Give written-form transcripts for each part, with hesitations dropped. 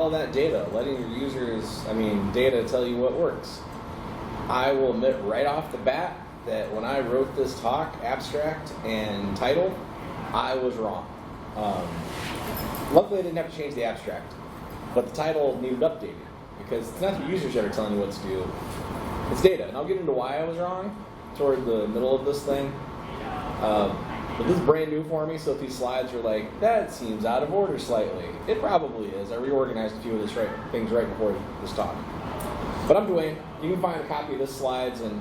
all that data, letting your users, data tell you what works. I will admit right off the bat that when I wrote this talk, abstract and title, I was wrong. Luckily, I didn't have to change the abstract, but the title needed updating because it's not the users that are telling you what to do, it's data. And I'll get into why I was wrong toward the middle of this thing. But this is brand new for me, so if these slides are like, that seems out of order slightly, it probably is. I reorganized a few of things right before this talk. But I'm Dwayne. You can find a copy of this slides and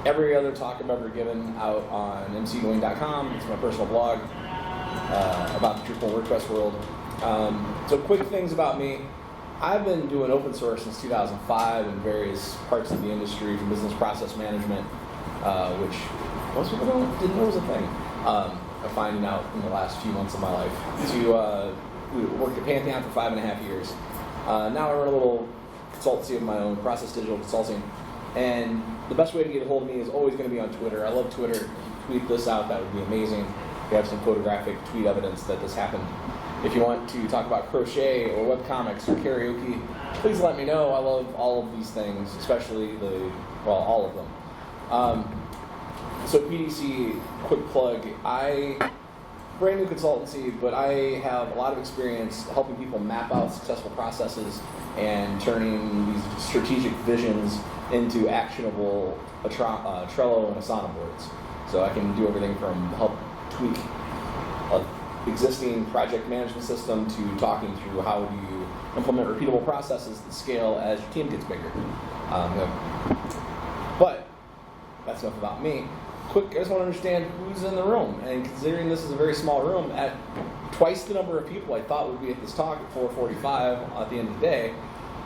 every other talk I've ever given out on mcdwayne.com. It's my personal blog about the Drupal WordPress world. So quick things about me. I've been doing open source since 2005 in various parts of the industry, from business process management, which most people didn't know was a thing. I'm finding out in the last few months of my life. We worked at Pantheon for 5.5 years. Now I run a little consultancy of my own, Process Digital Consulting. And the best way to get a hold of me is always going to be on Twitter. I love Twitter. If you tweet this out, that would be amazing. We have some photographic tweet evidence that this happened. If you want to talk about crochet or webcomics or karaoke, please let me know. I love all of these things, especially all of them. So PDC, quick plug. Brand new consultancy, but I have a lot of experience helping people map out successful processes and turning these strategic visions into actionable Trello and Asana boards. So I can do everything from help tweak an existing project management system to talking through how do you implement repeatable processes that scale as your team gets bigger. But that's enough about me. Quick, I just want to understand who's in the room. And considering this is a very small room, at twice the number of people I thought would be at this talk at 4:45 at the end of the day,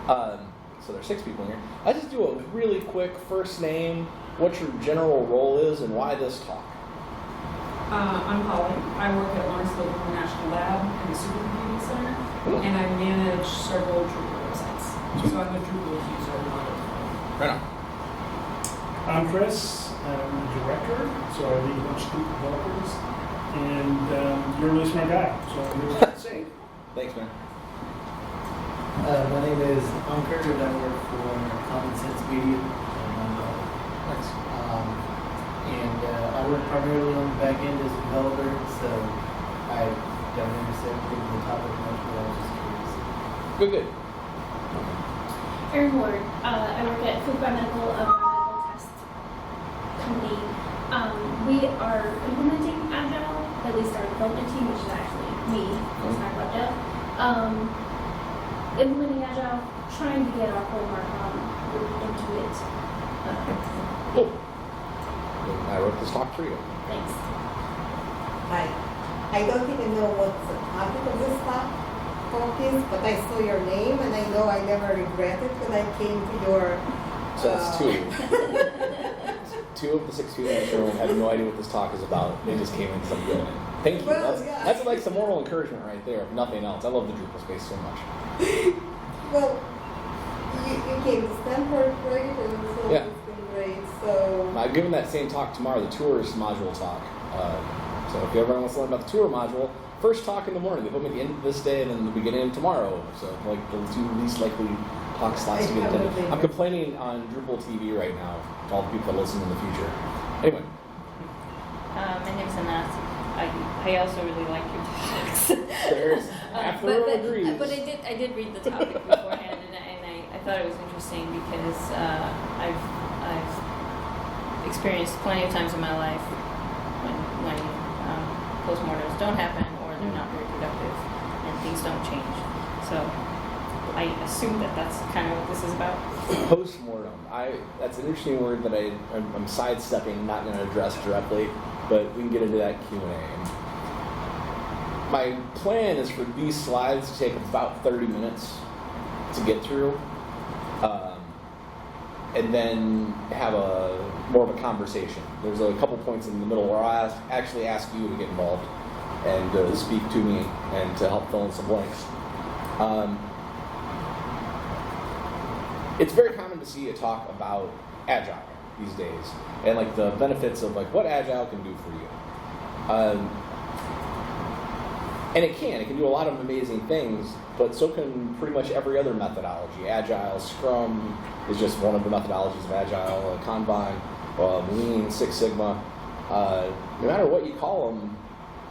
so there's 6 people in here. I just do a really quick first name, what your general role is, and why this talk. I'm Holly. I work at Lawrenceville International Lab in the Supercomputing Center, and I manage several Drupal websites. So I'm a Drupal user. Right on. I'm Chris. I'm the director, so I lead a bunch of Drupal developers, and you're a really smart guy, so I'm really to say. Thanks, man. My name is Ankur, and I work for Common Sense Media. Thanks. I work primarily on the back end as a developer, so I don't understand the topic much, but I was just curious. Good. Erin Ward. I work at Food Biomedical, a biomedical test company. We are implementing Agile, at least our development team, which is actually me, who's not about dev. Implementing Agile, trying to get our whole mark on into it. Cool. I wrote this talk for you. Thanks. Hi. I don't even know what the topic of this talk is, but I saw your name and I know I never regret it when I came to your... So that's 2. 2 of the 6 people in this room have no idea what this talk is about. They just came in some good. Thank you. Well, that's like some moral encouragement right there, if nothing else. I love the Drupal space so much. Well, you came to Stanford, right? And so Yeah. it's been great. So I'm giving that same talk tomorrow, the tours module talk. So if everyone wants to learn about the tour module, first talk in the morning. They put me at the end of this day and then the beginning of tomorrow. So like the 2 least likely talk slots to get attended. I'm complaining on Drupal TV right now to all the people that listen in the future. Anyway. My name's Anat. I also really like your talks. There's half the room agrees. But I did read the topic beforehand, and I thought it was interesting because I've experienced plenty of times in my life when postmortems don't happen or they're not very productive and things don't change. So I assume that's kind of what this is about. Postmortem. That's an interesting word that I'm sidestepping, not going to address directly, but we can get into that Q&A. My plan is for these slides to take about 30 minutes to get through, and then have more of a conversation. There's a couple points in the middle where I'll actually ask you to get involved and to speak to me and to help fill in some blanks. It's very common to see a talk about Agile these days and like the benefits of like what Agile can do for you. And it can do a lot of amazing things, but so can pretty much every other methodology. Agile, Scrum is just one of the methodologies of Agile, Kanban, Lean, Six Sigma. No matter what you call them,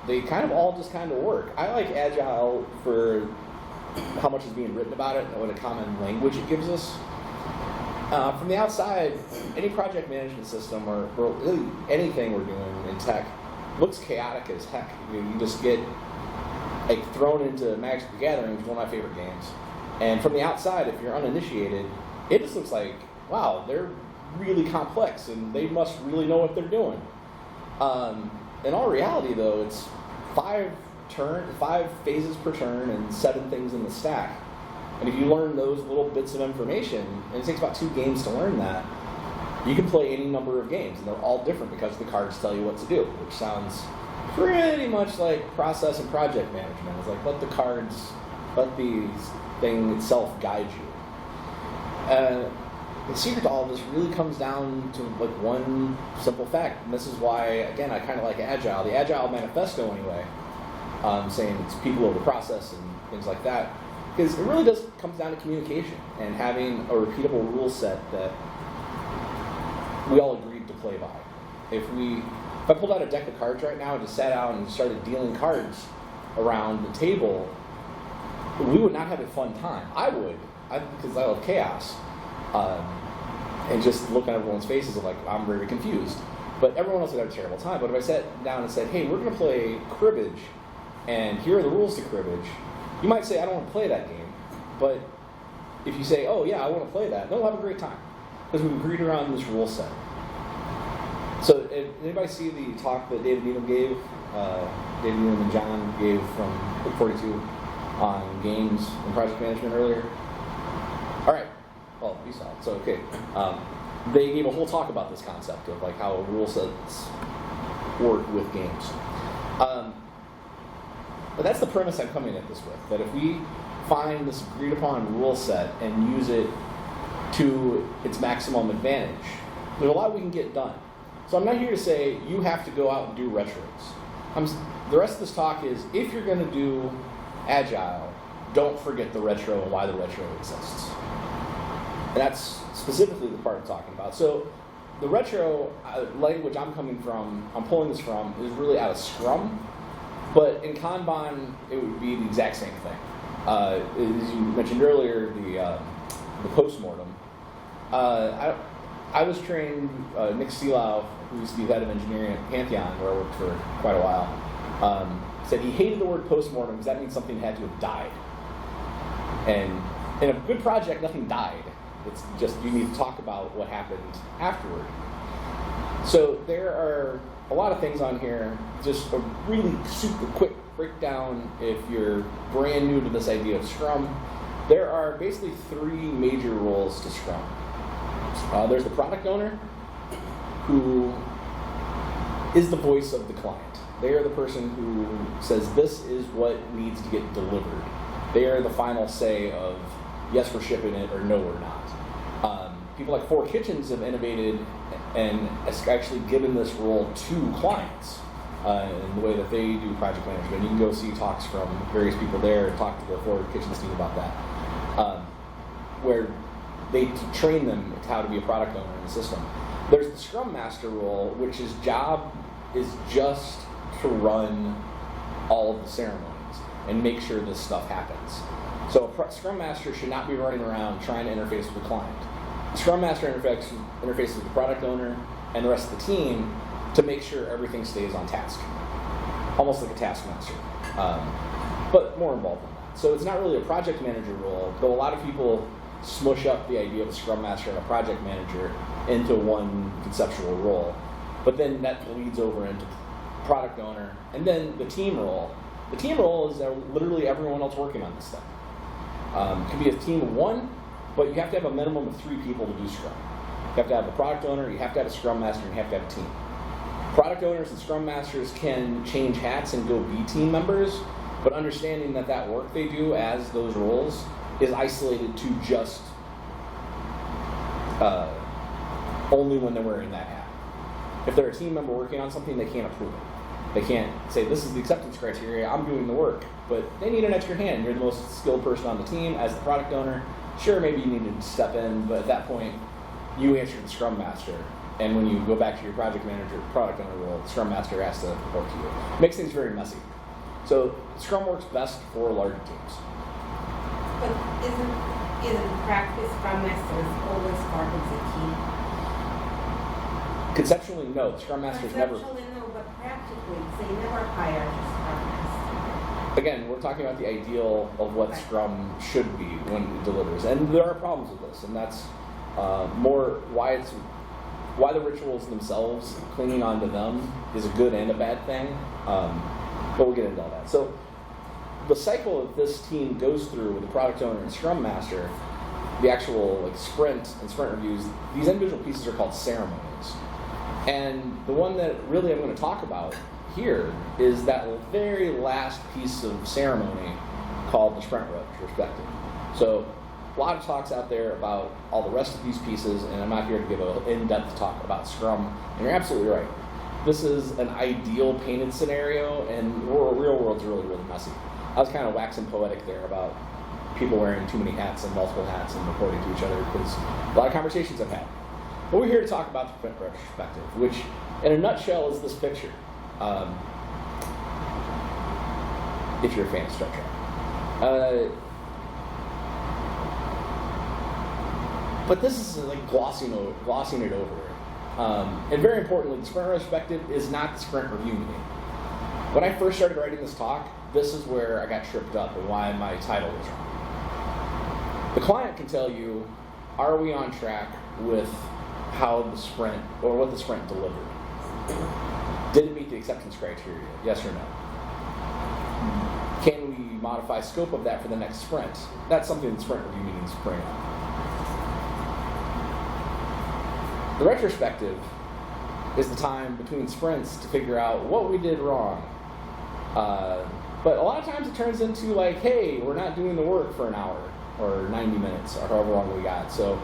they kind of all just kind of work. I like Agile for how much is being written about it and what a common language it gives us. From the outside, any project management system or really anything we're doing in tech looks chaotic as heck. You just get thrown into Magic the Gathering, which is one of my favorite games. And from the outside, if you're uninitiated, it just looks like, wow, they're really complex and they must really know what they're doing. In all reality, though, it's 5 phases per turn and 7 things in the stack. And if you learn those little bits of information, and it takes about 2 games to learn that, you can play any number of games, and they're all different because the cards tell you what to do, which sounds pretty much like process and project management. It's like, let the thing itself guide you. The secret to all of this really comes down to like one simple fact, and this is why, again, I kind of like Agile. The Agile manifesto, anyway, saying it's people over process and things like that, because it really just comes down to communication and having a repeatable rule set that we all agreed to play by. If I pulled out a deck of cards right now and just sat out and started dealing cards around the table, we would not have a fun time. I would, because I love chaos. And just look at everyone's faces of like, I'm very confused. But everyone else would have a terrible time. But if I sat down and said, hey, we're going to play cribbage, and here are the rules to cribbage, you might say, I don't want to play that game. But if you say, oh yeah, I want to play that, they'll have a great time. Because we've agreed around this rule set. So, anybody see the talk that David Needham gave? David Needham and John gave from Book 42 on games and project management earlier? All right. Well, you saw it, so okay. They gave a whole talk about this concept of like how rule sets work with games. But that's the premise I'm coming at this with, that if we find this agreed upon rule set and use it to its maximum advantage, there's a lot we can get done. So I'm not here to say you have to go out and do retros. The rest of this talk is, if you're going to do Agile, don't forget the retro and why the retro exists. And that's specifically the part I'm talking about. So the retro language I'm pulling this from, is really out of Scrum. But in Kanban, it would be the exact same thing. As you mentioned earlier, the postmortem. I was trained, Nick Seelau, who used to be head of engineering at Pantheon, where I worked for quite a while, said he hated the word postmortem because that means something had to have died. And in a good project, nothing died. It's just you need to talk about what happened afterward. So there are a lot of things on here. Just a really super quick breakdown if you're brand new to this idea of Scrum. There are basically 3 major roles to Scrum. There's the product owner, who is the voice of the client. They are the person who says this is what needs to get delivered. They are the final say of yes, we're shipping it, or no, we're not. People like 4 Kitchens have innovated and actually given this role to clients in the way that they do project management. You can go see talks from various people there and talk to the 4 Kitchens team about that, where they train them how to be a product owner in the system. There's the Scrum Master role, which his job is just to run all of the ceremonies and make sure this stuff happens. So a Scrum Master should not be running around trying to interface with the client. The Scrum Master interfaces with the product owner and the rest of the team to make sure everything stays on task. Almost like a taskmaster, but more involved than that. So it's not really a project manager role, though a lot of people smush up the idea of a Scrum Master and a project manager into one conceptual role. But then that bleeds over into product owner, and then the team role. The team role is literally everyone else working on this thing. It could be a team of 1, but you have to have a minimum of 3 people to do Scrum. You have to have a product owner, you have to have a Scrum Master, and you have to have a team. Product owners and Scrum Masters can change hats and go be team members, but understanding that work they do as those roles is isolated to just only when they're wearing that hat. If they're a team member working on something, they can't approve it. They can't say, this is the acceptance criteria, I'm doing the work. but they need an extra hand. You're the most skilled person on the team as the product owner. Sure, maybe you need to step in, but at that point, you answer to the Scrum Master. And when you go back to your project manager, product owner role, the Scrum Master has to report to you. Makes things very messy. So Scrum works best for larger teams. But isn't practice Scrum Master is always part of the team? Conceptually, no. The Scrum Master's never... Conceptually, no, but practically, they never hire a Scrum Master. Again, we're talking about the ideal of what Scrum should be when it delivers. And there are problems with this, and that's more why the rituals themselves, clinging on to them, is a good and a bad thing. But we'll get into all that. So the cycle that this team goes through with the product owner and Scrum Master, the actual sprint and sprint reviews, these individual pieces are called ceremonies. And the one that really I'm going to talk about here is that very last piece of ceremony called the sprint retrospective. So a lot of talks out there about all the rest of these pieces, and I'm not here to give an in-depth talk about Scrum, and you're absolutely right. This is an ideal painted scenario, and the real world's really, really messy. I was kind of waxing poetic there about people wearing too many hats and multiple hats and reporting to each other, because a lot of conversations I've had. But we're here to talk about the sprint retrospective, which in a nutshell is this picture. If you're a fan of Star Trek. But this is like glossing it over. And very importantly, the sprint retrospective is not the sprint review meeting. When I first started writing this talk, this is where I got tripped up and why my title was wrong. The client can tell you, are we on track with how the sprint, or what the sprint delivered? Did it meet the acceptance criteria? Yes or no? Can we modify scope of that for the next sprint? That's something the sprint review meetings bring up. The retrospective is the time between sprints to figure out what we did wrong. But a lot of times it turns into like, hey, we're not doing the work for an hour or 90 minutes or however long we got. So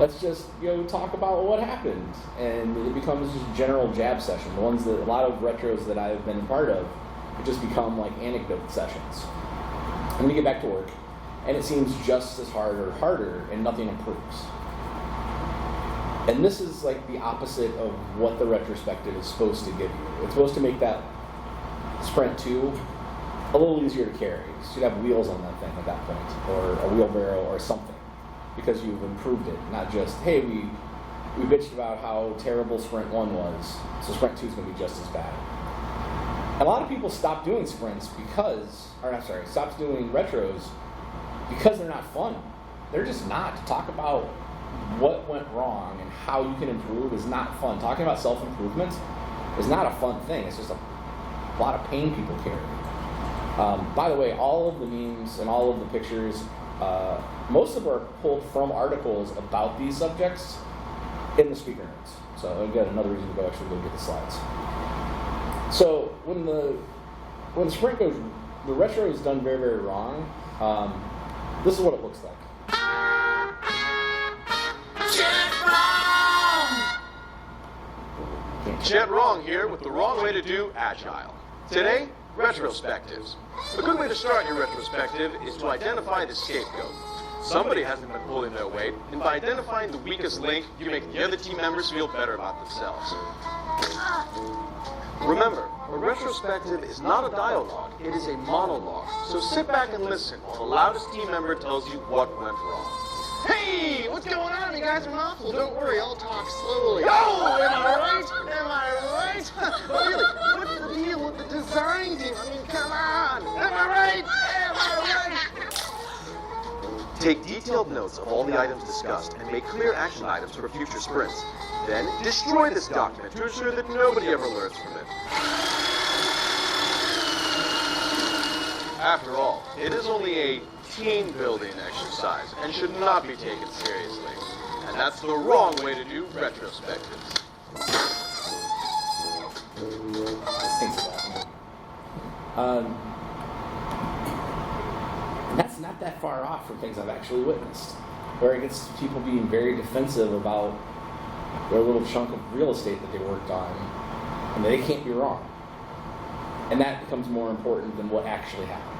let's just talk about what happened. And it becomes just a general jab session. The ones that a lot of retros that I've been a part of just become like anecdote sessions. And we get back to work, and it seems just as hard or harder, and nothing improves. And this is like the opposite of what the retrospective is supposed to give you. It's supposed to make that sprint 2 a little easier to carry. You should have wheels on that thing at that point, or a wheelbarrow or something, because you've improved it. Not just, hey, we bitched about how terrible sprint 1 was, so sprint 2 is going to be just as bad. And a lot of people stop doing sprints stop doing retros because they're not fun. They're just not. To talk about what went wrong and how you can improve is not fun. Talking about self-improvement is not a fun thing. It's just a lot of pain people carry. By the way, all of the memes and all of the pictures, most of them are pulled from articles about these subjects in the speaker notes. So again, another reason to go get the slides. So when the sprint goes, the retro is done very, very wrong. This is what it looks like. Chet Wrong here with the wrong way to do Agile. Today, retrospectives. A good way to start your retrospective is to identify the scapegoat. Somebody hasn't been pulling their weight, and by identifying the weakest link, you make the other team members feel better about themselves. Remember, a retrospective is not a dialogue, it is a monologue. So sit back and listen while the loudest team member tells you what went wrong. Hey, what's going on? You guys are awful. Don't worry, I'll talk slowly. Oh, am I right? Am I right? But really, what's the deal with the design team? I mean, come on. Am I right? Am I right? Take detailed notes of all the items discussed and make clear action items for future sprints. Then destroy this document to ensure that nobody ever learns from it. After all, it is only a team-building exercise and should not be taken seriously. And that's the wrong way to do retrospectives. Thanks for that. That's not that far off from things I've actually witnessed, where it gets people being very defensive about their little chunk of real estate that they worked on, and they can't be wrong. And that becomes more important than what actually happened.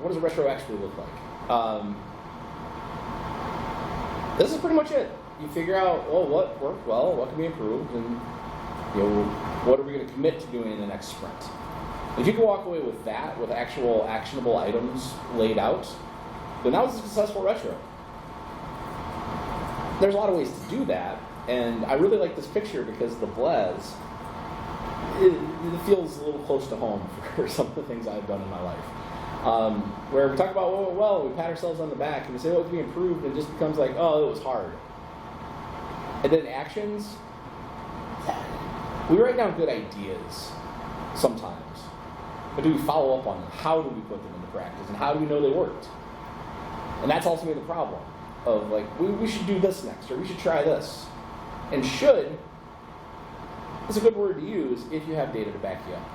what does a retro actually look like? This is pretty much it. You figure out, well, what worked well, what can be improved, and what are we going to commit to doing in the next sprint. If you can walk away with that, with actual actionable items laid out, then that was a successful retro. There's a lot of ways to do that, and I really like this picture because the Blaze, it feels a little close to home for some of the things I've done in my life. Where we talk about what went well, we pat ourselves on the back, and we say what can be improved, and it just becomes like, oh, it was hard. And then actions, we write down good ideas sometimes, but do we follow up on them? How do we put them into practice, and how do we know they worked? And that's ultimately the problem of like, we should do this next, or we should try this. And should is a good word to use if you have data to back you up.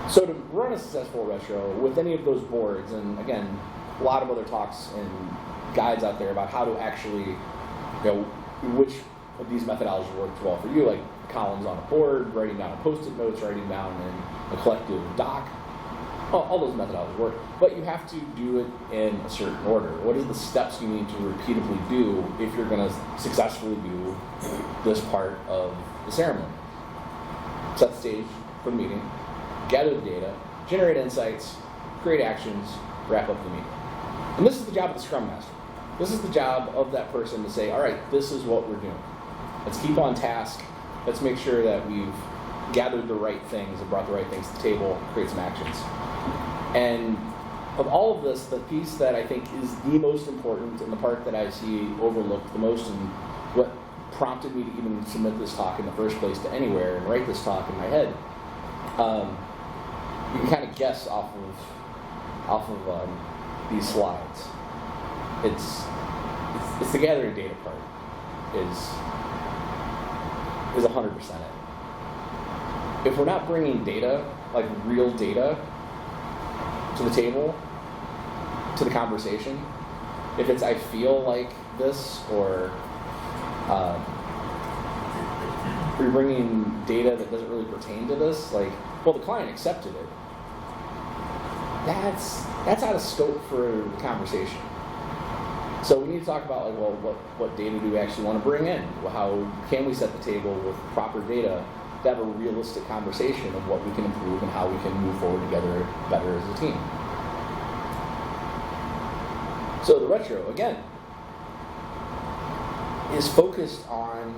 So to run a successful retro with any of those boards, and again, a lot of other talks and guides out there about how to actually, which of these methodologies worked well for you, like columns on a board, writing down post-it notes, writing down in a collective doc. All those methodologies work, but you have to do it in a certain order. What are the steps you need to repeatedly do if you're going to successfully do this part of the ceremony? Set the stage for the meeting, gather the data, generate insights, create actions, wrap up the meeting. And this is the job of the Scrum Master. This is the job of that person to say, all right, this is what we're doing. Let's keep on task. Let's make sure that we've gathered the right things and brought the right things to the table, create some actions. And of all of this, the piece that I think is the most important and the part that I see overlooked the most, and what prompted me to even submit this talk in the first place to anywhere and write this talk in my head, you can kind of guess off of these slides. It's the gathering data part is 100% it. If we're not bringing data, like real data, to the table, to the conversation, if it's I feel like this, or we're bringing data that doesn't really pertain to this, like, well, the client accepted it, that's out of scope for the conversation. So we need to talk about, like, well, what data do we actually want to bring in? Well, how can we set the table with proper data to have a realistic conversation of what we can improve and how we can move forward together better as a team. So the retro, again, is focused on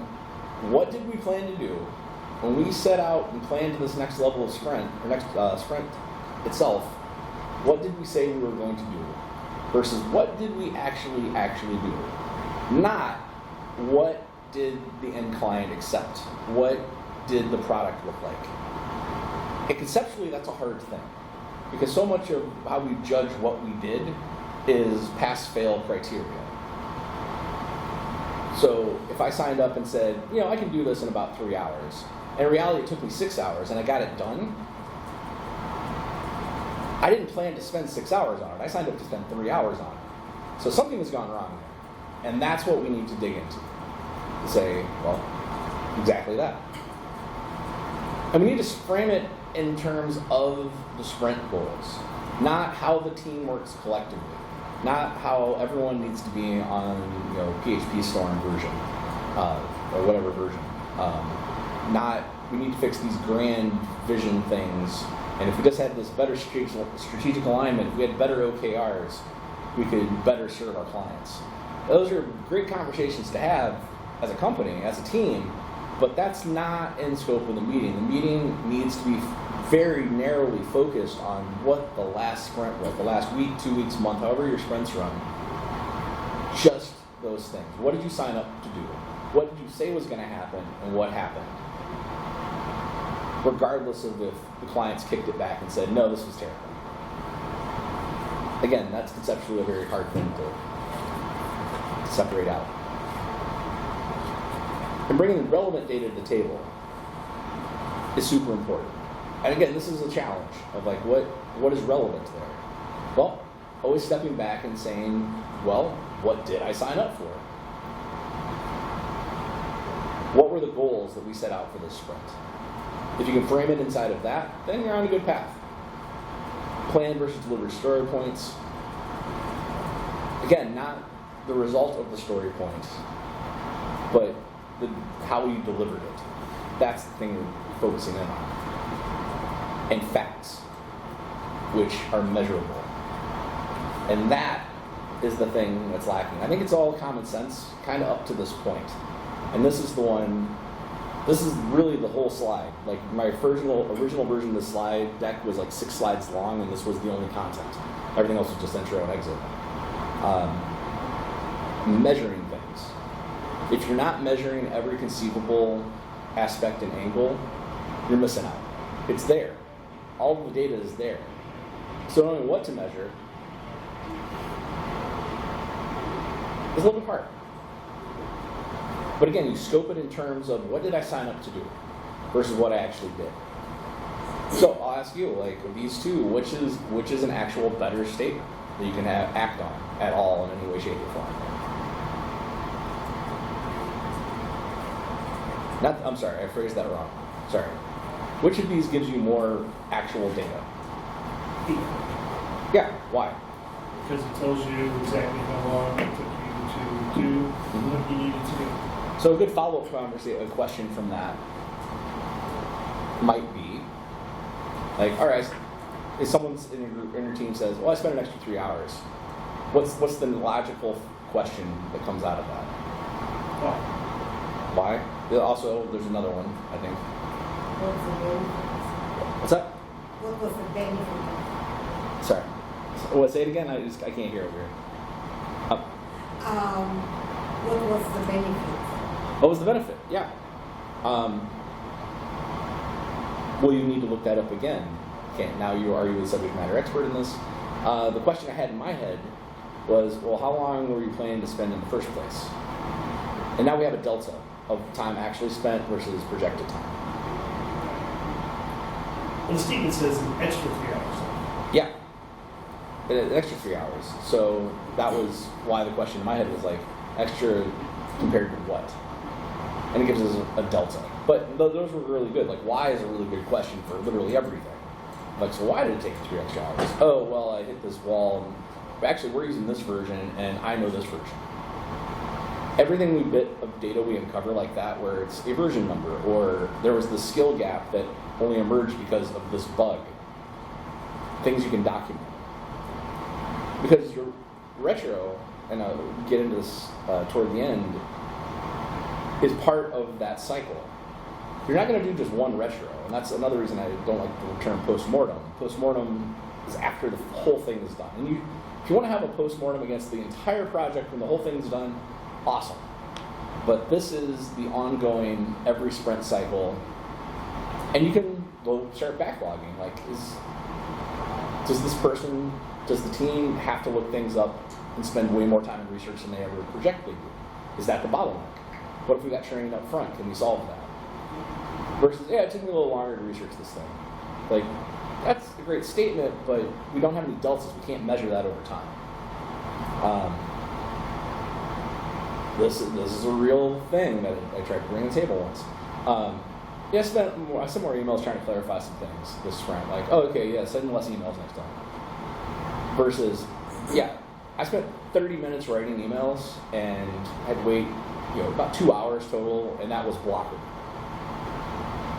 what did we plan to do when we set out and planned this next level of sprint, or next sprint itself. What did we say we were going to do versus what did we actually do? Not what did the end client accept? What did the product look like? And conceptually, that's a hard thing, because so much of how we judge what we did is pass-fail criteria. So if I signed up and said, I can do this in about 3 hours, and in reality it took me 6 hours and I got it done, I didn't plan to spend 6 hours on it. I signed up to spend 3 hours on it. So something has gone wrong there. And that's what we need to dig into. To say, well, exactly that. And we need to frame it in terms of the sprint goals, not how the team works collectively, not how everyone needs to be on PHP Storm version or whatever version. We need to fix these grand vision things. And if we just had this better strategic alignment, if we had better OKRs, we could better serve our clients. Those are great conversations to have as a company, as a team, but that's not in scope of the meeting. The meeting needs to be very narrowly focused on what the last sprint was, the last week, 2 weeks, month, however your sprints run. Just those things. What did you sign up to do? What did you say was going to happen, and what happened? Regardless of if the clients kicked it back and said, no, this was terrible. Again, that's conceptually a very hard thing to separate out. And bringing relevant data to the table is super important. And again, this is a challenge of like, what is relevant there? Well, always stepping back and saying, well, what did I sign up for? What were the goals that we set out for this sprint? If you can frame it inside of that, then you're on a good path. Plan versus delivered story points. Again, not the result of the story point, but how you delivered it. That's the thing you're focusing in on. And facts, which are measurable. And that is the thing that's lacking. I think it's all common sense, kind of up to this point. And this is the one, this is really the whole slide. Like my original version of the slide deck was like 6 slides long, and this was the only content. Everything else was just intro and exit. Measuring things. If you're not measuring every conceivable aspect and angle, you're missing out. It's there. All of the data is there. So knowing what to measure is a little bit hard. But again, you scope it in terms of what did I sign up to do versus what I actually did. So I'll ask you, like of these two, which is an actual better statement that you can act on at all in any way, shape, or form? I'm sorry, I phrased that wrong. Sorry. Which of these gives you more actual data? Yeah, why? Because it tells you exactly how long it took you to do what you needed to do. So a good follow-up question from that might be, like, all right, if someone's in your team says, well, I spent an extra 3 hours, what's the logical question that comes out of that? Why? Also, there's another one, I think. What's the benefit? What's that? What was the benefit? Sorry. What, say it again? I can't hear over here. What was the benefit? What was the benefit? Yeah. Well, you need to look that up again. Okay, now are you a subject matter expert in this? The question I had in my head was, well, how long were you planning to spend in the first place? And now we have a delta of time actually spent versus projected time. Well, the statement says an extra 3 hours. Yeah, an extra 3 hours. So that was why the question in my head was like, extra compared to what? And it gives us a delta. But those were really good. Like, why is a really good question for literally everything. Like, so why did it take 3 extra hours? Oh, well, I hit this wall. But actually, we're using this version, and I know this version. Everything bit of data we uncover like that, where it's a version number, or there was this skill gap that only emerged because of this bug. Things you can document. Because your retro, and I'll get into this toward the end, is part of that cycle. You're not going to do just one retro, and that's another reason I don't like the term post-mortem. Post-mortem is after the whole thing is done. And if you want to have a post-mortem against the entire project when the whole thing's done, awesome. But this is the ongoing, every sprint cycle, and you can start backlogging. Like, does the team have to look things up and spend way more time in research than they ever project they do? Is that the bottleneck? What if we got training up front? Can we solve that? Versus, yeah, it took me a little longer to research this thing. Like, that's a great statement, but we don't have any deltas. We can't measure that over time. This is a real thing that I tried to bring to the table once. I sent more emails trying to clarify some things this sprint. Like, oh, okay, yeah, send less emails next time. Versus, yeah, I spent 30 minutes writing emails and had to wait, about 2 hours total, and that was blocking.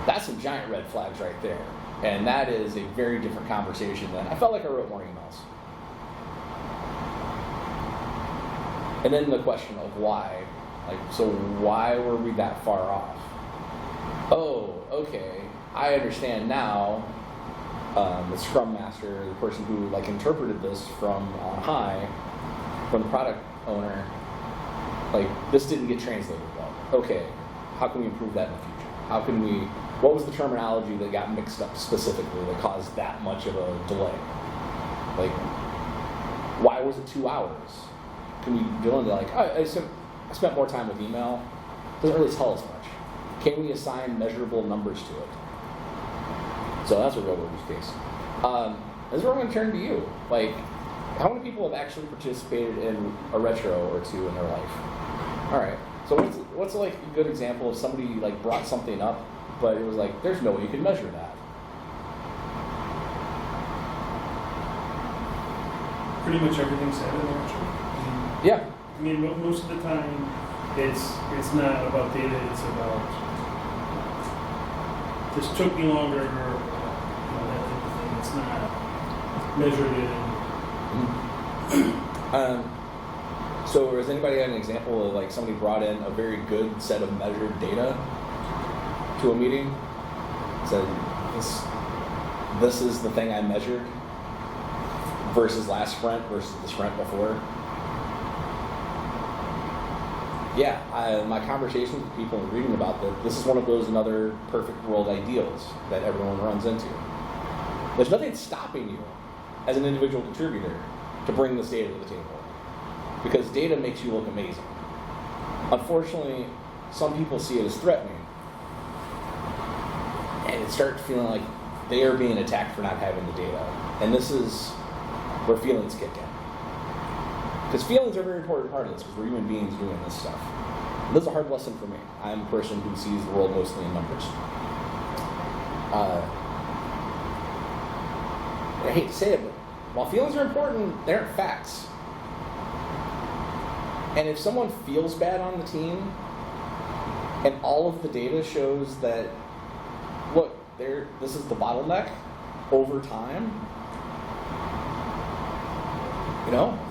That's some giant red flags right there. And that is a very different conversation than, I felt like I wrote more emails. And then the question of why. Like, so why were we that far off? Oh, okay, I understand now. The Scrum Master, the person who interpreted this from on high, from the product owner, this didn't get translated well. Okay, how can we improve that in the future? What was the terminology that got mixed up specifically that caused that much of a delay? Why was it 2 hours? Can we go into I spent more time with email? Doesn't really tell us much. Can we assign measurable numbers to it? So that's a real world use case. This is where I'm going to turn to you. How many people have actually participated in a retro or two in their life? All right. So what's a good example of somebody brought something up, but it was there's no way you can measure that. pretty much everything said in there, actually. Yeah. I mean, most of the time, it's not about data, it's about this took me longer, or that type of thing. It's not measured in. So has anybody had an example of like somebody brought in a very good set of measured data to a meeting? Said this is the thing I measured versus last sprint versus the sprint before. Yeah, my conversations with people and reading about this is one of those another perfect world ideals that everyone runs into. There's nothing stopping you as an individual contributor to bring this data to the table, because data makes you look amazing. Unfortunately, some people see it as threatening, and it starts feeling like they are being attacked for not having the data. And this is where feelings kick in. Because feelings are a very important part of this, because we're human beings doing this stuff. And this is a hard lesson for me. I'm a person who sees the world mostly in numbers. I hate to say it, but while feelings are important, they aren't facts. And if someone feels bad on the team, and all of the data shows that, look, this is the bottleneck over time,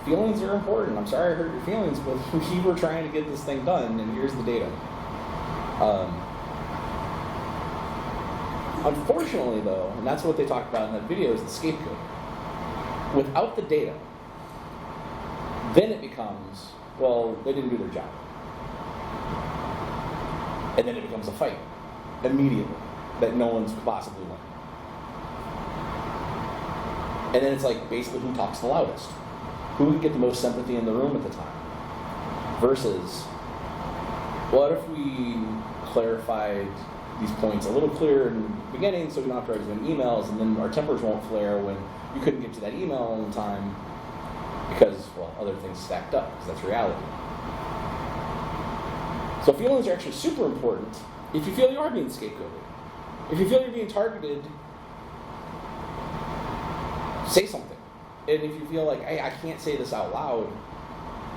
feelings are important. I'm sorry I hurt your feelings, but we were trying to get this thing done, and here's the data. Unfortunately, though, and that's what they talked about in that video, is the scapegoat. Without the data, then it becomes, well, they didn't do their job. And then it becomes a fight, immediately, that no one's possibly won. And then it's like, basically, who talks the loudest? Who can get the most sympathy in the room at the time? Versus, what if we clarified these points a little clearer in the beginning so we don't have to write as many emails, and then our tempers won't flare when you couldn't get to that email in time because, well, other things stacked up, because that's reality. So feelings are actually super important if you feel you are being scapegoated. If you feel you're being targeted, say something. And if you feel like, hey, I can't say this out loud,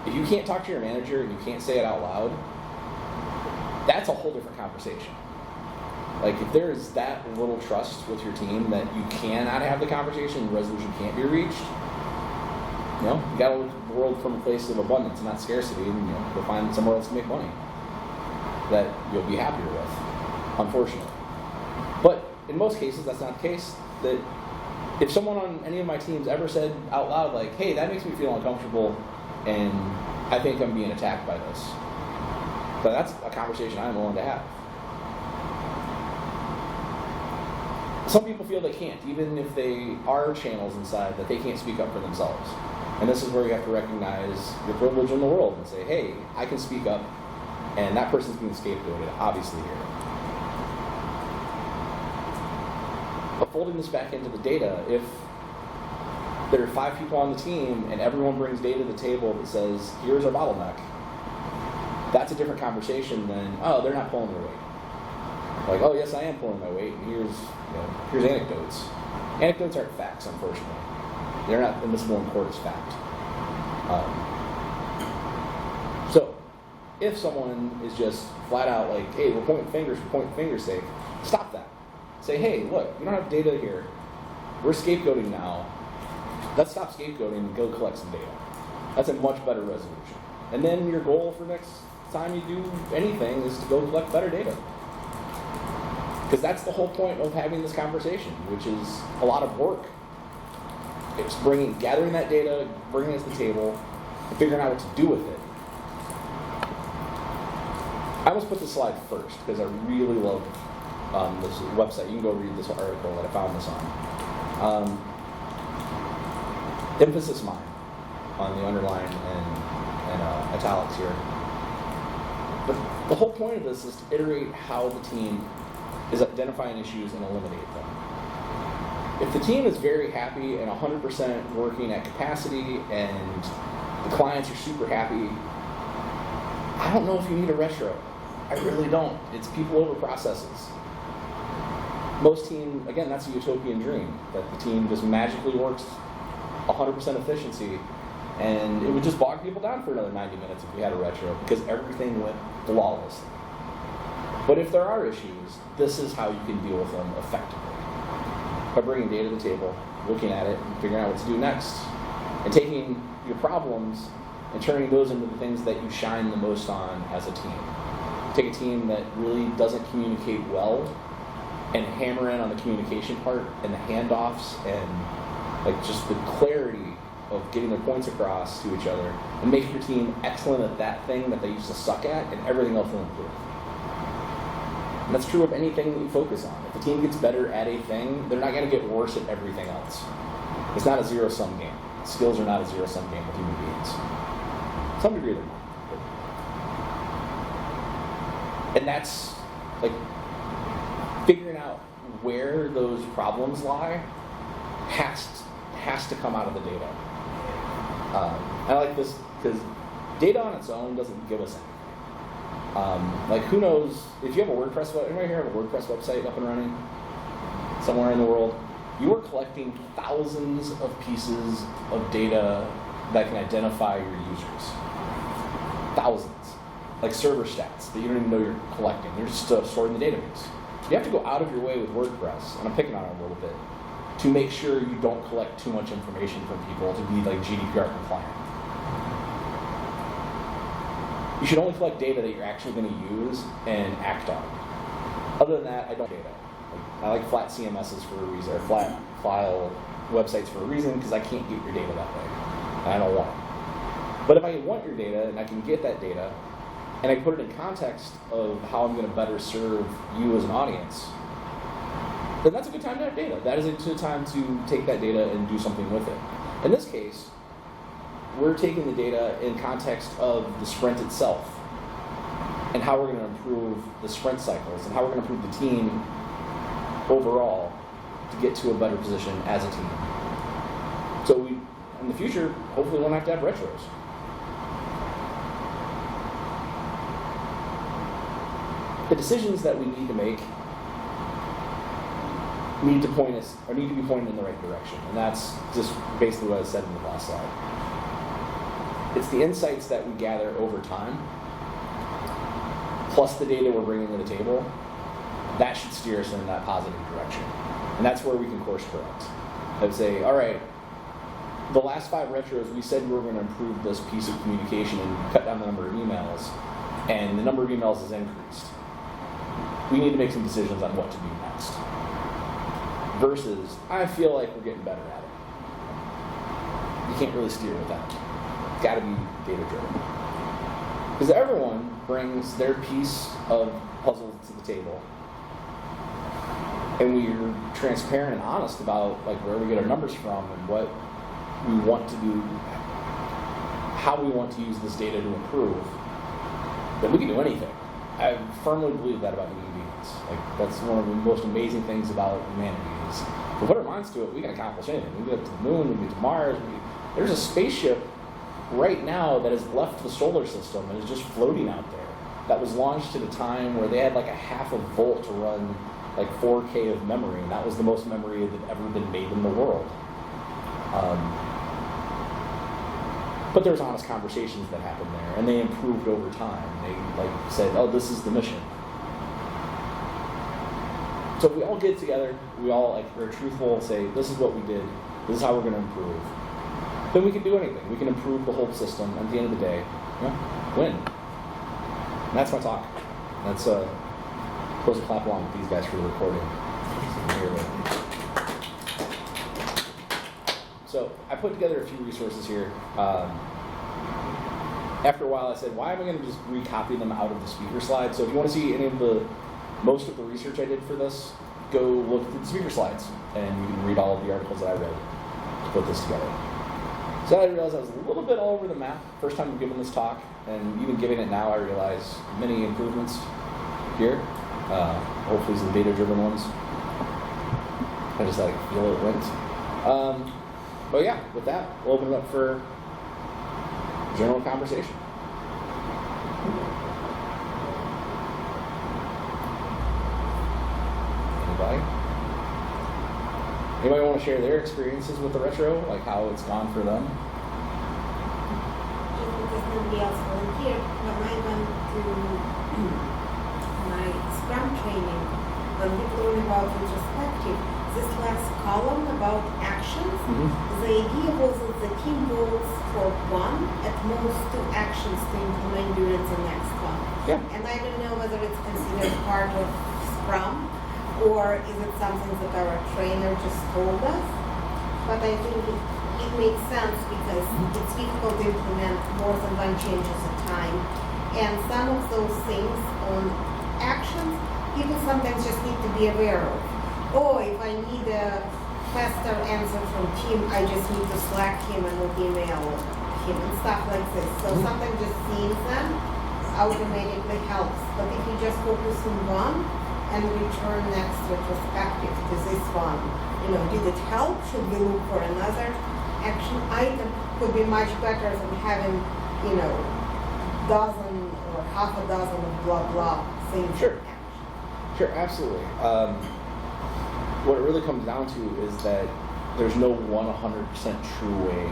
if you can't talk to your manager and you can't say it out loud, that's a whole different conversation. Like, if there is that little trust with your team that you cannot have the conversation and resolution can't be reached, you got to look at the world from a place of abundance and not scarcity, and go find somewhere else to make money that you'll be happier with, unfortunately. But in most cases, that's not the case. That if someone on any of my teams ever said out loud, like, hey, that makes me feel uncomfortable, and I think I'm being attacked by this, so that's a conversation I'm willing to have. Some people feel they can't, even if they are channels inside, that they can't speak up for themselves. And this is where you have to recognize your privilege in the world and say, hey, I can speak up, and that person's being scapegoated, obviously, here. But folding this back into the data, if there are 5 people on the team and everyone brings data to the table that says, here's our bottleneck, that's a different conversation than, oh, they're not pulling their weight. Like, oh, yes, I am pulling my weight, and here's anecdotes. Anecdotes aren't facts, unfortunately. They're not admissible in court as fact. So, if someone is just flat out like, hey, we're pointing fingers for pointing fingers' sake, stop that. Say, hey, look, we don't have data here. We're scapegoating now. Let's stop scapegoating and go collect some data. That's a much better resolution. And then your goal for next time you do anything is to go collect better data. Because that's the whole point of having this conversation, which is a lot of work. It's gathering that data, bringing it to the table, and figuring out what to do with it. I almost put this slide first because I really love this website. You can go read this article that I found this on. Emphasis mine on the underline and italics here. But the whole point of this is to iterate how the team is identifying issues and eliminate them. If the team is very happy and 100% working at capacity and the clients are super happy, I don't know if you need a retro. I really don't. It's people over processes. Most teams, again, that's a utopian dream, that the team just magically works 100% efficiency, and it would just bog people down for another 90 minutes if we had a retro, because everything went flawlessly. But if there are issues, this is how you can deal with them effectively. By bringing data to the table, looking at it, and figuring out what to do next, and taking your problems and turning those into the things that you shine the most on as a team. Take a team that really doesn't communicate well and hammer in on the communication part and the handoffs and like just the clarity of getting their points across to each other, and make your team excellent at that thing that they used to suck at, and everything else will improve. And that's true of anything that you focus on. If the team gets better at a thing, they're not going to get worse at everything else. It's not a zero-sum game. Skills are not a zero-sum game with human beings. To some degree, they're not. And that's like figuring out where those problems lie has to come out of the data. I like this because data on its own doesn't give us anything. Like, who knows, if you have a WordPress, anybody here have a WordPress website up and running somewhere in the world? You are collecting thousands of pieces of data that can identify your users. Thousands. Like server stats that you don't even know you're collecting. They're just stored in the database. You have to go out of your way with WordPress, and I'm picking on it a little bit, to make sure you don't collect too much information from people to be like GDPR compliant. You should only collect data that you're actually going to use and act on. Other than that, I don't data. I like flat CMSs for a reason, or flat file websites for a reason, because I can't get your data that way, and I don't want it. But if I want your data and I can get that data, and I put it in context of how I'm going to better serve you as an audience, then that's a good time to have data. That is a good time to take that data and do something with it. In this case, we're taking the data in context of the sprint itself and how we're going to improve the sprint cycles and how we're going to improve the team overall to get to a better position as a team. So in the future, hopefully we won't have to have retros. The decisions that we need to make need to be pointed in the right direction. And that's just basically what I said in the last slide. It's the insights that we gather over time, plus the data we're bringing to the table, that should steer us in that positive direction. And that's where we can course correct. I'd say, all right, the last 5 retros, we said we were going to improve this piece of communication and cut down the number of emails, and the number of emails has increased. We need to make some decisions on what to do next. Versus, I feel like we're getting better at it. You can't really steer with that. It's got to be data-driven. Because everyone brings their piece of puzzle to the table. And we're transparent and honest about like where we get our numbers from and what we want to do, how we want to use this data to improve, then we can do anything. I firmly believe that about human beings. Like, that's one of the most amazing things about humanity is if we put our minds to it, we can accomplish anything. We can get up to the moon, we can get to Mars. There's a spaceship right now that has left the solar system and is just floating out there. That was launched at a time where they had like a half a volt to run like 4K of memory, and that was the most memory that had ever been made in the world. But there's honest conversations that happened there, and they improved over time. They like said, "Oh, this is the mission." So if we all get together, we all like are truthful, say, "This is what we did. This is how we're going to improve." Then we can do anything. We can improve the whole system. At the end of the day, win. And that's my talk. That's supposed to clap along with these guys for the recording. So I put together a few resources here. After a while I said, why am I going to just recopy them out of the speaker slides? So if you want to see most of the research I did for this, go look at the speaker slides and you can read all of the articles that I read to put this together. So I realized I was a little bit all over the map. First time I'm giving this talk, and even giving it now I realize many improvements here. Hopefully some data-driven ones. I just feel it went. But yeah, with that, we'll open it up for general conversation. Anybody? Anybody want to share their experiences with the retro, like how it's gone for them? Just because nobody else volunteered, when I went to my SCRUM training, when we learned about retrospective, this last column about actions, the idea was that the team votes for one, at most 2 actions to implement during the next one. Yeah. And I don't know whether it's considered part of SCRUM or is it something that our trainer just told us. But I think it makes sense because it's difficult to implement more than 1 change at a time. And some of those things on actions, people sometimes just need to be aware of. Oh, if I need a faster answer from Tim, I just need to Slack him and not email him and stuff like this. So sometimes just seeing them automatically helps. But if you just focus on one and return next retrospective to this one, did it help? Should we look for another action item? Could be much better than having, dozen or half a dozen of blah blah things. Sure. Sure, absolutely. What it really comes down to is that there's no 100% true way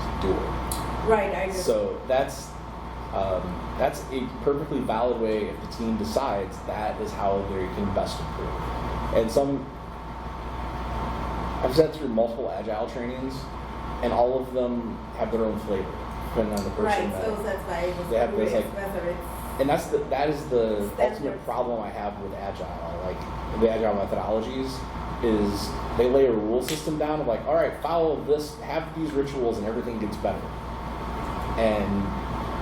to do it. Right, I agree. So that's a perfectly valid way if the team decides that is how they can best improve. And I've sat through multiple Agile trainings, and all of them have their own flavor, depending on the person. Right, so that's why I was they have this, curious whether it's... And that is the Standard. ultimate problem I have with Agile, like the Agile methodologies, is they lay a rule system down of like, all right, follow this, have these rituals, and everything gets better. And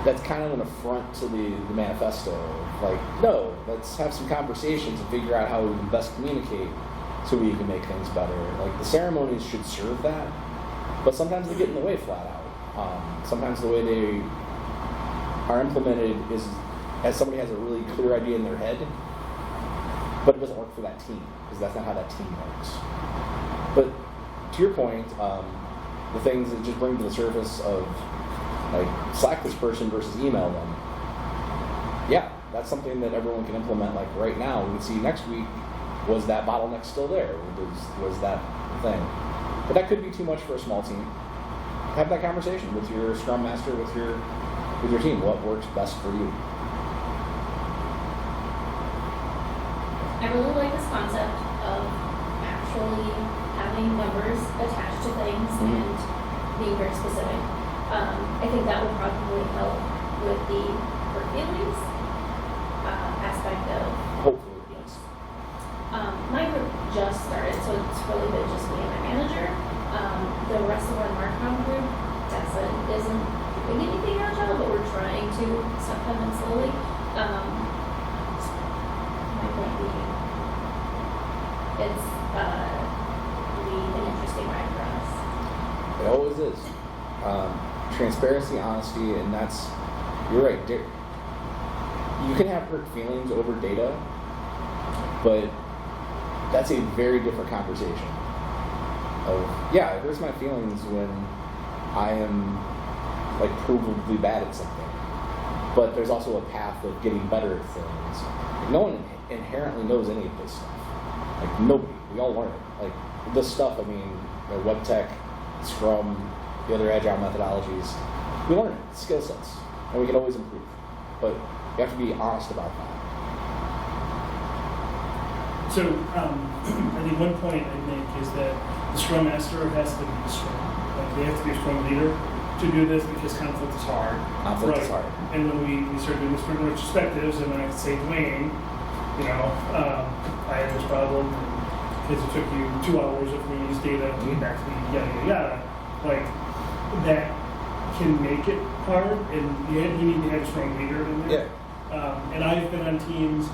that's kind of an affront to the manifesto. Like, no, let's have some conversations and figure out how we can best communicate so we can make things better. Like, the ceremonies should serve that, but sometimes they get in the way flat out. Sometimes the way they are implemented is as somebody has a really clear idea in their head, but it doesn't work for that team, because that's not how that team works. But to your point, the things that just bring to the surface of, like, Slack this person versus email them, yeah, that's something that everyone can implement, like, right now. We can see next week, was that bottleneck still there? Was that thing? But that could be too much for a small team. Have that conversation with your Scrum Master, with your team. What works best for you? I really like this concept of actually having numbers attached to things and being very specific. I think that would probably help with the hurt feelings aspect of. Hopefully, yes. My group just started, so it's really been just me and my manager. The rest of our Markdown group isn't doing anything agile, but we're trying to start coming slowly. My point being, it's really an interesting ride for us. It always is. Transparency, honesty, and you're right. You can have hurt feelings over data, but that's a very different conversation. Yeah, it hurts my feelings when I am, like, provably bad at something. But there's also a path of getting better at things. Like, no one inherently knows any of this stuff. Like, nobody. We all learn it. Like, this stuff, I mean, web tech, Scrum, the other Agile methodologies, we learn it, skill sets, and we can always improve. But you have to be honest about that. So I think one point I'd make is that the Scrum Master has to be Scrum. Like, they have to be a Scrum leader to do this because conflict is hard. Conflict is hard. And when we started doing this for retrospectives, and I could say, Dwayne, I had this problem because it took you 2 hours of release data to get back to me, yada, yada, yada. Like, that can make it hard, and you need to have a strong leader in there. Yeah. And I've been on teams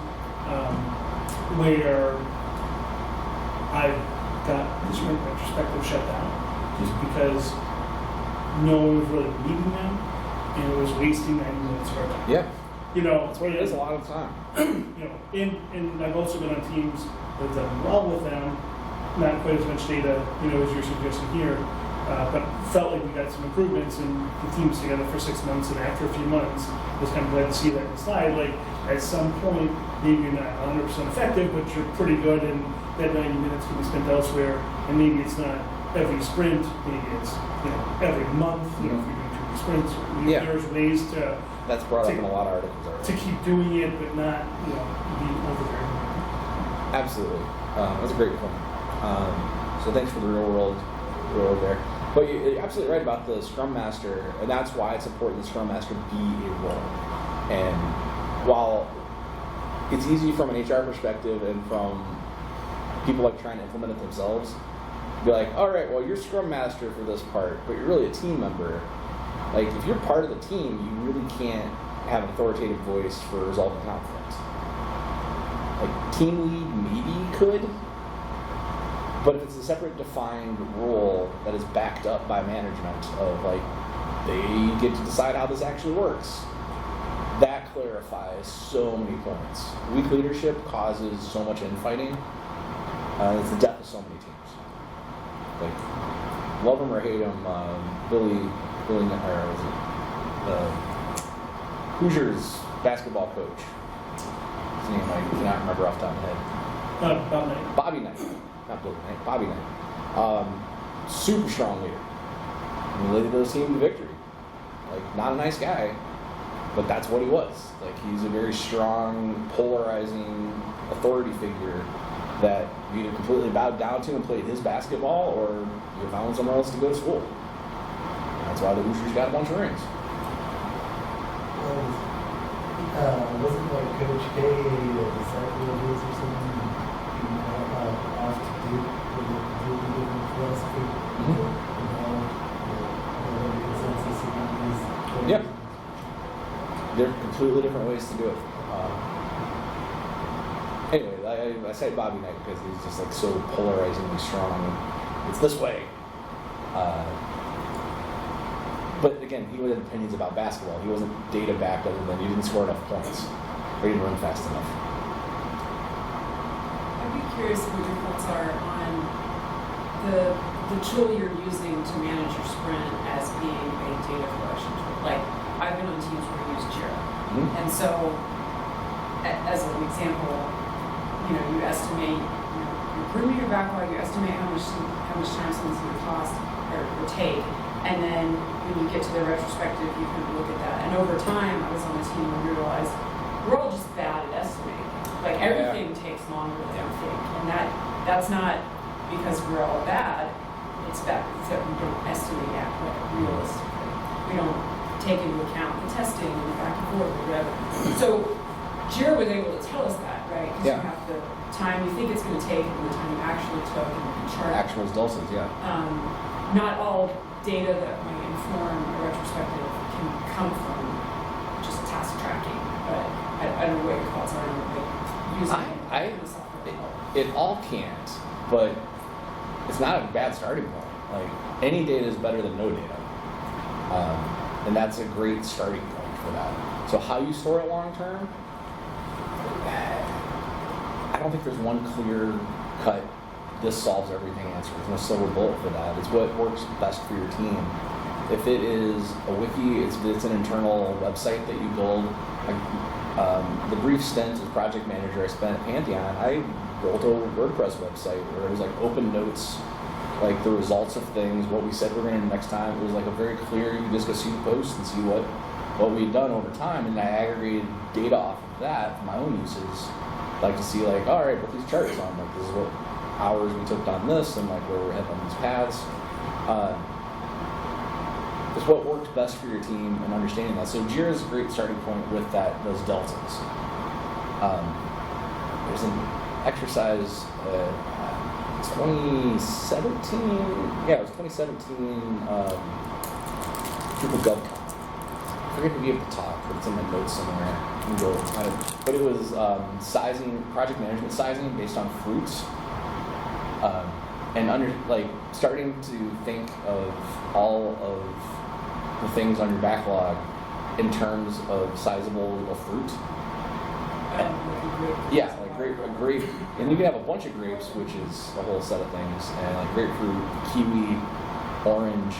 where I've got this retrospective shut down just because no one was really meeting them, and it was wasting 90 minutes of our time. Yeah. That's what it is a lot of the time. And I've also been on teams that have done well with them, not quite as much data, as you're suggesting here, but felt like we got some improvements, and the team's together for 6 months, and after a few months, I was kind of glad to see that in the slide. Like, at some point, maybe you're not 100% effective, but you're pretty good, and that 90 minutes can be spent elsewhere. and maybe it's not every sprint, maybe it's every month. If you're doing 2 sprints, there's ways to That's brought up in a lot of articles already. to keep doing it, but not be overbearing. Absolutely. That's a great point. So thanks for the real world there. But you're absolutely right about the Scrum Master, and that's why it's important the Scrum Master be a role. And while it's easy from an HR perspective and from people like trying to implement it themselves, be like, all right, well, you're Scrum Master for this part, but you're really a team member. Like, if you're part of the team, you really can't have an authoritative voice for resolving conflict. Like, team lead maybe could, but if it's a separate defined role that is backed up by management of, like, they get to decide how this actually works, that clarifies so many points. Weak leadership causes so much infighting. It's the death of so many teams. Like, love him or hate him, Billy, or was it the Hoosiers basketball coach? His name I cannot remember off the top of my head. Bobby Knight. Not Billy Knight. Bobby Knight. Super strong leader. And led those team to victory. Like, not a nice guy, but that's what he was. Like, he's a very strong, polarizing authority figure that you either completely bowed down to and played his basketball, or you found somewhere else to go to school. That's why the Hoosiers got a bunch of rings. Wasn't like Coach K a disciple of his or something? Off to do with a completely different philosophy. The consensus around these. Yep. They're completely different ways to do it. Anyway, I cite Bobby Knight because he's just like so polarizingly strong. It's this way. But again, he had opinions about basketball. He wasn't data backed other than he didn't score enough points or he didn't run fast enough. I'd be curious what your thoughts are on the tool you're using to manage your sprint as being a data collection tool. Like, I've been on teams where we use Jira. And so, as an example, you estimate, you're grooming your backlog, you estimate how much time something's going to cost or take, and then when you get to the retrospective, you can look at that. And over time, I was on a team where we realized we're all just bad at estimating. Like, everything takes longer than we think, and that's not because we're all bad. It's bad that we don't estimate realistically. We don't take into account the testing and the back and forth or whatever. So Jira was able to tell us that, right? Because you have the time you think it's going to take and the time you actually took, and you can chart. Actual results, yeah. Not all data that might inform a retrospective can come from just task tracking, but I don't know what your thoughts are on using it all can't, but it's not a bad starting point. Like, any data is better than no data. And that's a great starting point for that. So how you store it long term, I don't think there's one clear cut, this solves everything answer. There's no silver bullet for that. It's what works best for your team. If it is a wiki, it's an internal website that you build. The brief stint as project manager I spent at Pantheon, I built a WordPress website where it was like open notes, like the results of things, what we said we're going to do next time. It was like a very clear, you just go see the posts and see what we'd done over time, and I aggregated data off of that for my own uses. Like to see like, all right, put these charts on, like this is what hours we took on this and like where we're heading on these paths. It's what works best for your team and understanding that. So Jira is a great starting point with those deltas. There's an exercise 2017, yeah, it was 2017 Drupal GovCon. I forget to be at the top, but it's in my notes somewhere. You can go kind of, but it was sizing, project management sizing based on fruits. And starting to think of all of the things on your backlog in terms of sizable of fruit. Yeah, like grape, and you can have a bunch of grapes, which is a whole set of things, and like grapefruit, kiwi, orange,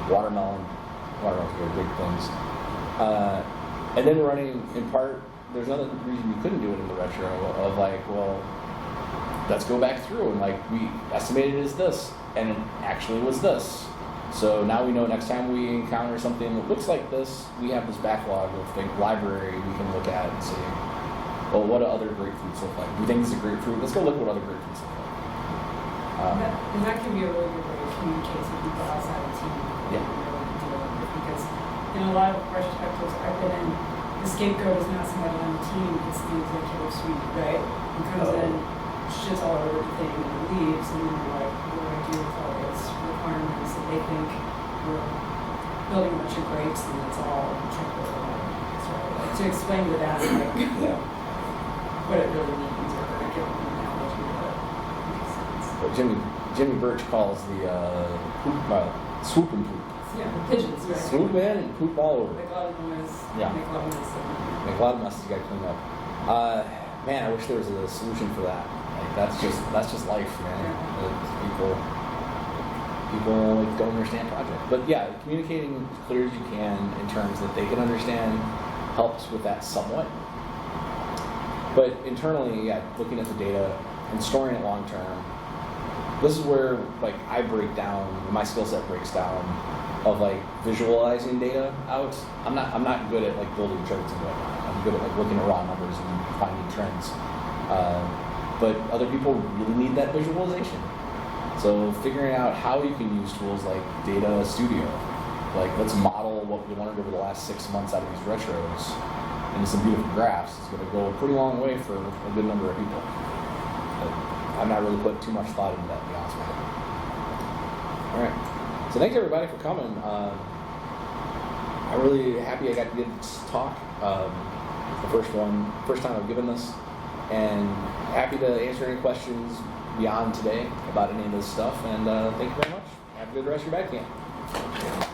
watermelon. Watermelon's very big things. And then running in part, there's another reason you couldn't do it in the retro of like, well, let's go back through and like we estimated it as this, and it actually was this. So now we know next time we encounter something that looks like this, we have this backlog of library we can look at and say, well, what do other grapefruits look like? Do you think this is a grapefruit? Let's go look at what other grapefruits look like. And that can be a really good way to communicate to people outside the team. Yeah. Deal with it, because in a lot of retrospectives I've been in, the scapegoat is not somebody on the team, it's the executive suite, right? Who comes in, shits all over everything, and leaves, and then you're like, what do I do with all these requirements that they think we're building a bunch of grapes and it's all chocolate or whatever. So like, to explain to that, like, Yeah. what it really means, or give them an analogy that makes sense. What Jimmy Birch calls the swoop and poop. Yeah, the pigeons, right? Swoop in and poop all over. Make a lot of noise. Yeah. Make a lot of noise. Make a lot of messes you gotta clean up. Man, I wish there was a solution for that. Like that's just life, man. People like, don't understand project. But yeah, communicating as clear as you can in terms that they can understand helps with that somewhat. But internally, yeah, looking at the data and storing it long term, this is where like I break down, my skill set breaks down of like visualizing data out. I'm not good at like building charts and whatnot. I'm good at like looking at raw numbers and finding trends. But other people really need that visualization. So figuring out how you can use tools like Data Studio, like let's model what we learned over the last 6 months out of these retros into some beautiful graphs is going to go a pretty long way for a good number of people. But I've not really put too much thought into that, to be honest with you. All right. So thanks everybody for coming. I'm really happy I got to give this talk. It's the first time I've given this, and happy to answer any questions beyond today about any of this stuff. And thank you very much. Have a good rest of your back camp.